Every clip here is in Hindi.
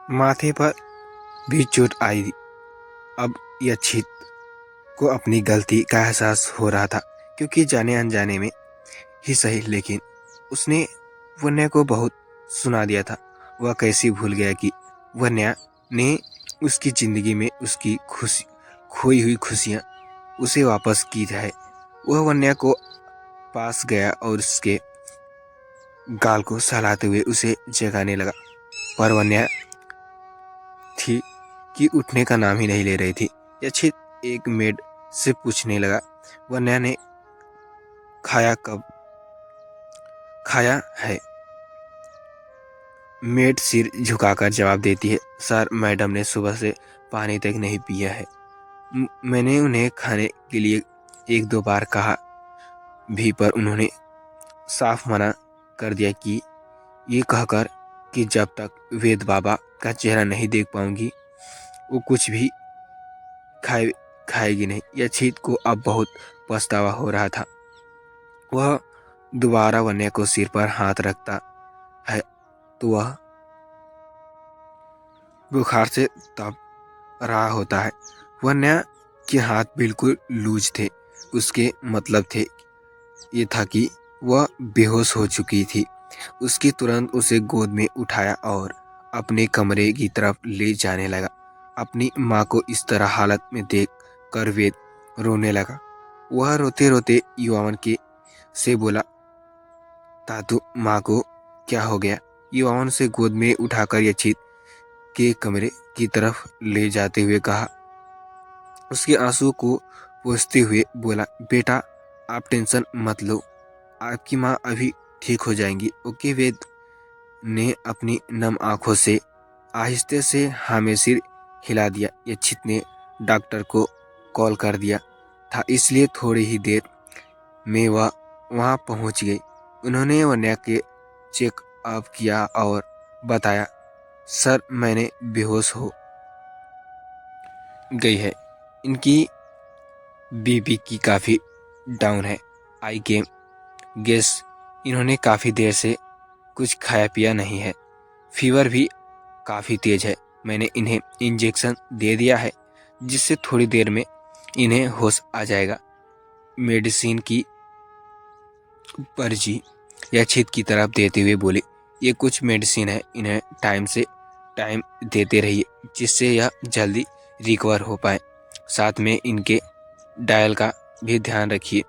माथे पर भी चोट आई थी। अब यक्षित को अपनी गलती का एहसास हो रहा था, क्योंकि जाने अनजाने में ही सही, लेकिन उसने वन्या को बहुत सुना दिया था। वह कैसे भूल गया कि वन्या ने उसकी जिंदगी में उसकी खोई हुई खुशियाँ उसे वापस की है। वह वन्या को पास गया और उसके गाल को सहलाते हुए उसे जगाने लगा, पर वन्या थी कि उठने का नाम ही नहीं ले रही थी। यक्षित एक मेड से पूछने लगा, वन्या ने खाया कब खाया है? मेड सिर झुकाकर जवाब देती है, सर, मैडम ने सुबह से पानी तक नहीं पिया है। मैंने उन्हें खाने के लिए एक दो बार कहा भी, पर उन्होंने साफ मना कर दिया कि ये कहकर कि जब तक वेद बाबा का चेहरा नहीं देख पाऊंगी वो कुछ भी खाएगी नहीं। यक्षित को अब बहुत पछतावा हो रहा था। वह दोबारा वन्या को सिर पर हाथ रखता है तो वह बुखार से तप रहा होता है। वन्या के हाथ बिल्कुल लूज थे। उसके मतलब थे ये था कि वह बेहोश हो चुकी थी। उसकी तुरंत उसे गोद में उठाया और अपने कमरे की तरफ ले जाने लगा। अपनी माँ को इस तरह हालत में देख कर वेद रोने लगा। वह रोते रोते युवावन के से बोला, तातू, माँ को क्या हो गया? युवावन से गोद में उठाकर यक्षित के कमरे की तरफ ले जाते हुए कहा। उसके आंसू को पोंछते हुए बोला, बेटा, आप टेंशन मत लो, आपकी माँ अभी ठीक हो जाएंगी। ओके? वेद ने अपनी नम आंखों से आहिस्ते से हाँ में सिर हिला दिया। यक्षित ने डॉक्टर को कॉल कर दिया था, इसलिए थोड़ी ही देर में वह वहाँ पहुँच गई। उन्होंने वन्या के चेकअप किया और बताया, सर, मैंने बेहोश हो गई है। इनकी बीपी की काफ़ी डाउन है। आई के गेस इन्होंने काफ़ी देर से कुछ खाया पिया नहीं है। फीवर भी काफ़ी तेज है। मैंने इन्हें इंजेक्शन दे दिया है, जिससे थोड़ी देर में इन्हें होश आ जाएगा। मेडिसिन की पर्ची यक्षित की तरफ देते हुए बोली, ये कुछ मेडिसिन है, इन्हें टाइम से टाइम देते रहिए, जिससे यह जल्दी रिकवर हो पाए। साथ में इनके डायल का भी ध्यान रखिए।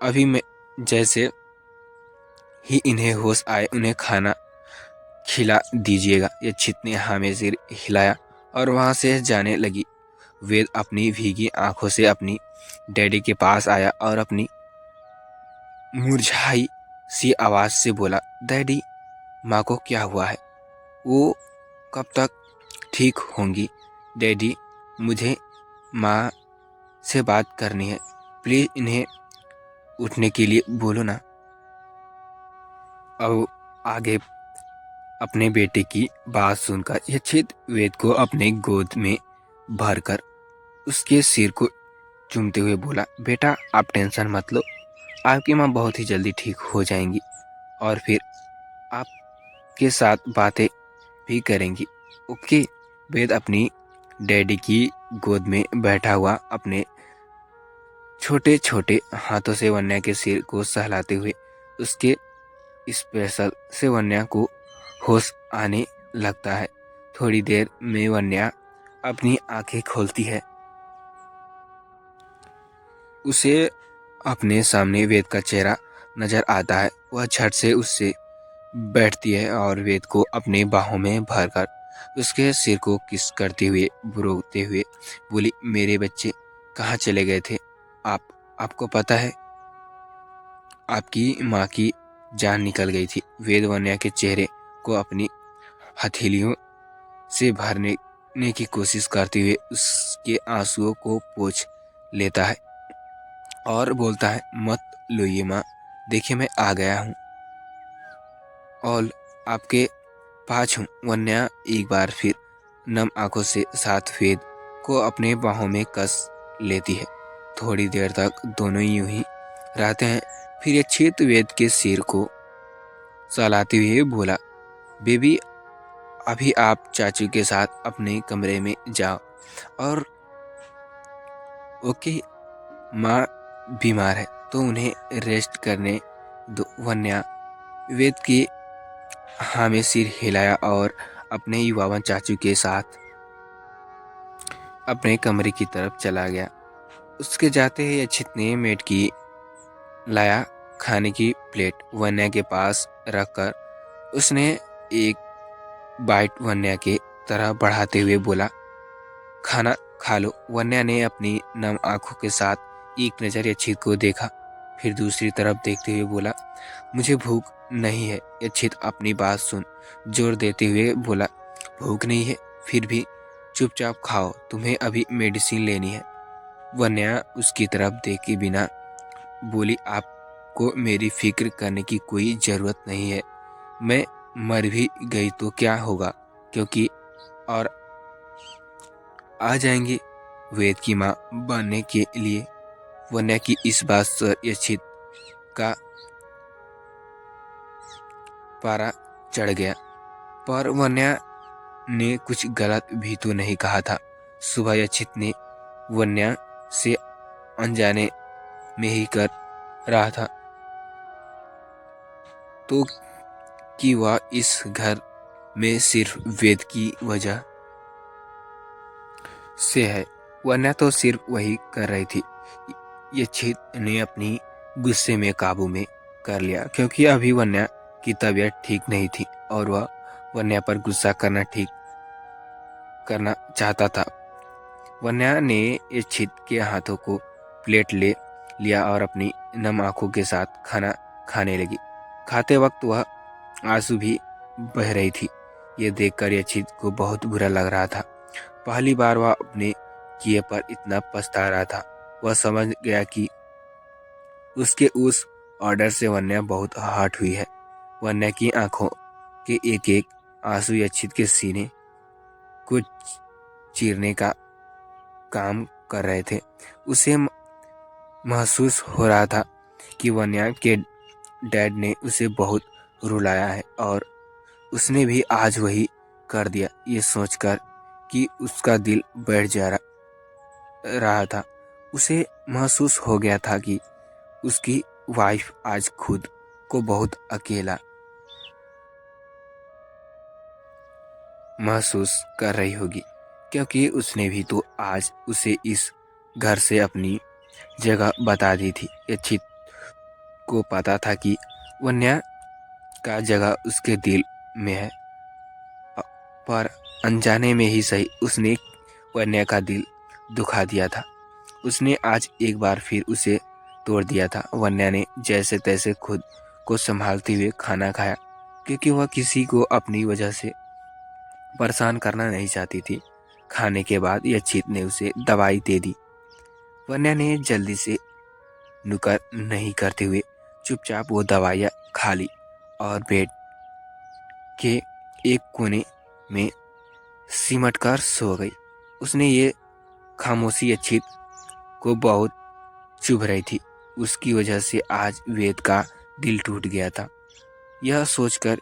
अभी मैं जैसे ही इन्हें होश आए उन्हें खाना खिला दीजिएगा। यक्षित ने हाँ में सिर हिलाया और वहाँ से जाने लगी। वेद अपनी भीगी आंखों से अपनी डैडी के पास आया और अपनी मुरझाई सी आवाज से बोला, डैडी, माँ को क्या हुआ है? वो कब तक ठीक होंगी? डैडी, मुझे माँ से बात करनी है, प्लीज इन्हें उठने के लिए बोलो ना। अब आगे अपने बेटे की बात सुनकर यक्षित वेद को अपने गोद में भरकर उसके सिर को चूमते हुए बोला, बेटा, आप टेंशन मत लो, आपकी माँ बहुत ही जल्दी ठीक हो जाएंगी और फिर आपके साथ बातें भी करेंगी। ओके? वेद अपनी डैडी की गोद में बैठा हुआ अपने छोटे छोटे हाथों से वन्या के सिर को सहलाते हुए उसके स्पेशल से वन्या को होश आने लगता है। थोड़ी देर में वन्या अपनी आंखें खोलती है। उसे अपने सामने वेद का चेहरा नजर आता है। वह झट से उससे बैठती है और वेद को अपने बाहों में भरकर उसके सिर को किस करते हुए रोते हुए बोली, मेरे बच्चे कहाँ चले गए थे? आपको पता है, आपकी माँ की जान निकल गई थी। वेद वन्या के चेहरे को अपनी हथेलियों से भरने की कोशिश करते हुए उसके आंसुओं को पोंछ लेता है और बोलता है, मत लोइए माँ, देखिए मैं आ गया हूँ और आपके पास हूँ। वन्या एक बार फिर नम आंखों से साथ वेद को अपने बाहों में कस लेती है। थोड़ी देर तक दोनों यूं ही रहते हैं। फिर यक्षित वेद के सिर को सहलाते हुए बोला, बेबी, अभी आप चाचू के साथ अपने कमरे में जाओ और ओके, माँ बीमार है तो उन्हें रेस्ट करने दो। वन्या वेद की हाँ में सिर हिलाया और अपने युवावन चाचू के साथ अपने कमरे की तरफ चला गया। उसके जाते ही अक्षित ने मेड की लाया खाने की प्लेट वन्या के पास रखकर उसने एक बाइट वन्या के तरह बढ़ाते हुए बोला, खाना खा लो। वन्या ने अपनी नम आंखों के साथ एक नजर अक्षित को देखा, फिर दूसरी तरफ देखते हुए बोला, मुझे भूख नहीं है। अक्षित अपनी बात सुन जोर देते हुए बोला, भूख नहीं है, फिर भी चुपचाप खाओ, तुम्हें अभी मेडिसिन लेनी है। वन्या उसकी तरफ देखे बिना बोली, आपको मेरी फिक्र करने की कोई ज़रूरत नहीं है। मैं मर भी गई तो क्या होगा, क्योंकि और आ जाएंगे वेद की माँ बनने के लिए। वन्या की इस बात से अक्षित का पारा चढ़ गया, पर वन्या ने कुछ गलत भी तो नहीं कहा था। सुबह अक्षित ने वन्या से अनजाने में ही कर रहा था तो कि वह इस घर में सिर्फ वेद की वजह से है, वरना तो सिर्फ वही कर रही थी। अक्षित ने अपनी गुस्से में काबू में कर लिया, क्योंकि अभी वन्या की तबीयत ठीक नहीं थी और वह वन्या पर गुस्सा करना चाहता था। वन्या ने अक्षित के हाथों को प्लेट ले लिया और अपनी नम आंखों के साथ खाना खाने लगी। खाते वक्त वह आंसू भी बह रही थी। ये देखकर अक्षित को बहुत बुरा लग रहा था। पहली बार वह अपने किए पर इतना पछता रहा था। वह समझ गया कि उसके उस ऑर्डर से वन्या बहुत हर्ट हुई है। वन्या की आंखों के एक एक आंसू अक्षित के सीने को चीरने का काम कर रहे थे। उसे महसूस हो रहा था कि वन्या के डैड ने उसे बहुत रुलाया है और उसने भी आज वही कर दिया। ये सोचकर कि उसका दिल बैठ जा रहा था। उसे महसूस हो गया था कि उसकी वाइफ आज खुद को बहुत अकेला महसूस कर रही होगी, क्योंकि उसने भी तो आज उसे इस घर से अपनी जगह बता दी थी। अक्षित को पता था कि वन्या का जगह उसके दिल में है, पर अनजाने में ही सही उसने वन्या का दिल दुखा दिया था। उसने आज एक बार फिर उसे तोड़ दिया था। वन्या ने जैसे तैसे खुद को संभालते हुए खाना खाया, क्योंकि वह किसी को अपनी वजह से परेशान करना नहीं चाहती थी। खाने के बाद अक्षित ने उसे दवाई दे दी। वन्या ने जल्दी से नुकर नहीं करते हुए चुपचाप वो दवाइयाँ खा ली और बेड के एक कोने में सिमट कर सो गई। उसने ये खामोशी अक्षित को बहुत चुभ रही थी। उसकी वजह से आज वेद का दिल टूट गया था। यह सोचकर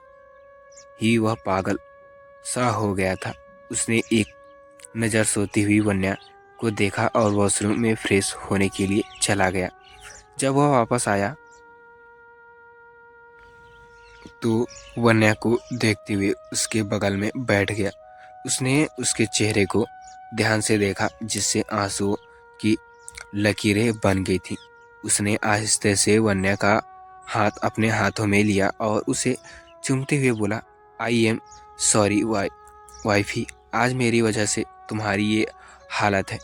ही वह पागल सा हो गया था। उसने एक नज़र सोती हुई वन्या को देखा और वॉशरूम में फ्रेश होने के लिए चला गया। जब वह वापस आया तो वन्या को देखते हुए उसके बगल में बैठ गया। उसने उसके चेहरे को ध्यान से देखा, जिससे आंसुओं की लकीरें बन गई थी। उसने आहिस्ते से वन्या का हाथ अपने हाथों में लिया और उसे चूमते हुए बोला, आई एम सॉरी वाइफी, आज मेरी वजह से तुम्हारी ये हालत है।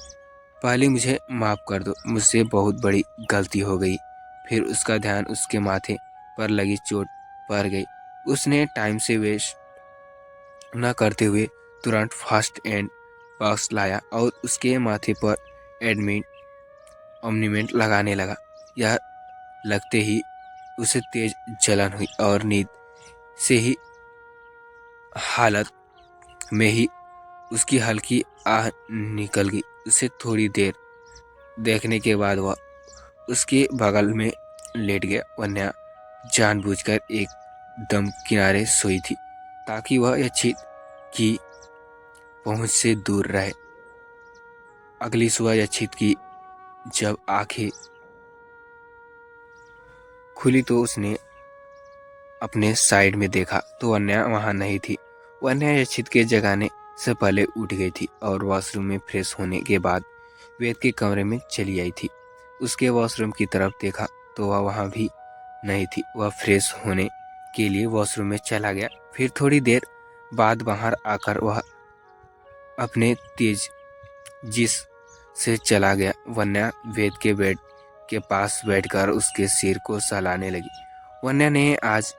पहले मुझे माफ़ कर दो, मुझसे बहुत बड़ी गलती हो गई। फिर उसका ध्यान उसके माथे पर लगी चोट पर गई। उसने टाइम से वेस्ट न करते हुए तुरंत फर्स्ट एड बॉक्स लाया और उसके माथे पर ऑर्नामेंट लगाने लगा। यह लगते ही उसे तेज जलन हुई और नींद से ही हालत में ही उसकी हल्की आह निकल गई। उसे थोड़ी देर देखने के बाद वह उसके बगल में लेट गया। वन्या जानबूझकर एक दम किनारे सोई थी ताकि वह अक्षित की पहुंच से दूर रहे। अगली सुबह अक्षित की जब आंखें खुली तो उसने अपने साइड में देखा तो वन्या वहां नहीं थी। वन्या अक्षित के जगाने से पहले उठ गई थी और वॉशरूम में फ्रेश होने के बाद वेद के कमरे में चली आई थी। उसके वॉशरूम की तरफ देखा तो वह वहां भी नहीं थी। वह फ्रेश होने के लिए वॉशरूम में चला गया। फिर थोड़ी देर बाद बाहर आकर वह अपने तेज जिस से चला गया। वन्या वेद के बेड के पास बैठकर उसके सिर को सहलाने लगी। वन्या ने आज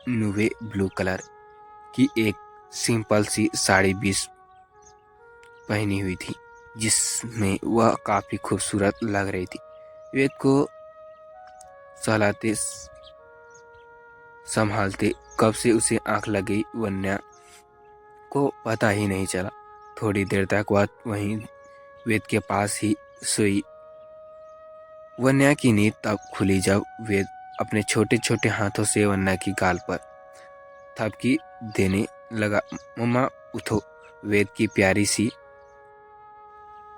नुवे ब्लू कलर की एक सिंपल सी साड़ी बीस पहनी हुई थी जिसमें वह काफी खूबसूरत लग रही थी। वेद को सहलाते संभालते कब से उसे आंख लग गई वन्या को पता ही नहीं चला। थोड़ी देर तक वह वहीं वेद के पास ही सोई। वन्या की नींद तब खुली जब वेद अपने छोटे छोटे हाथों से वन्या की गाल पर थपकी देने लगा। मम्मा उठो, वेद की प्यारी सी।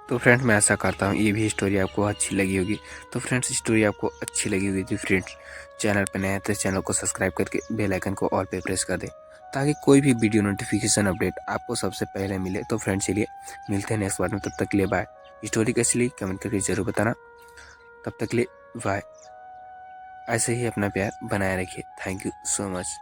तो फ्रेंड्स मैं ऐसा करता हूँ ये भी स्टोरी आपको अच्छी लगी होगी। तो फ्रेंड्स स्टोरी आपको अच्छी लगी होगी तो फ्रेंड्स चैनल पर नया है तो चैनल को सब्सक्राइब करके बेल आइकन को ऑल पे प्रेस कर दें ताकि कोई भी वीडियो नोटिफिकेशन अपडेट आपको सबसे पहले मिले। तो फ्रेंड्स चलिए मिलते हैं नेक्स्ट बार में, तब तक के लिए बाय। स्टोरी कैसी लगी कमेंट करके जरूर बताना। तब तक के लिए बाय। ऐसे ही अपना प्यार बनाए रखिए। Thank you so much.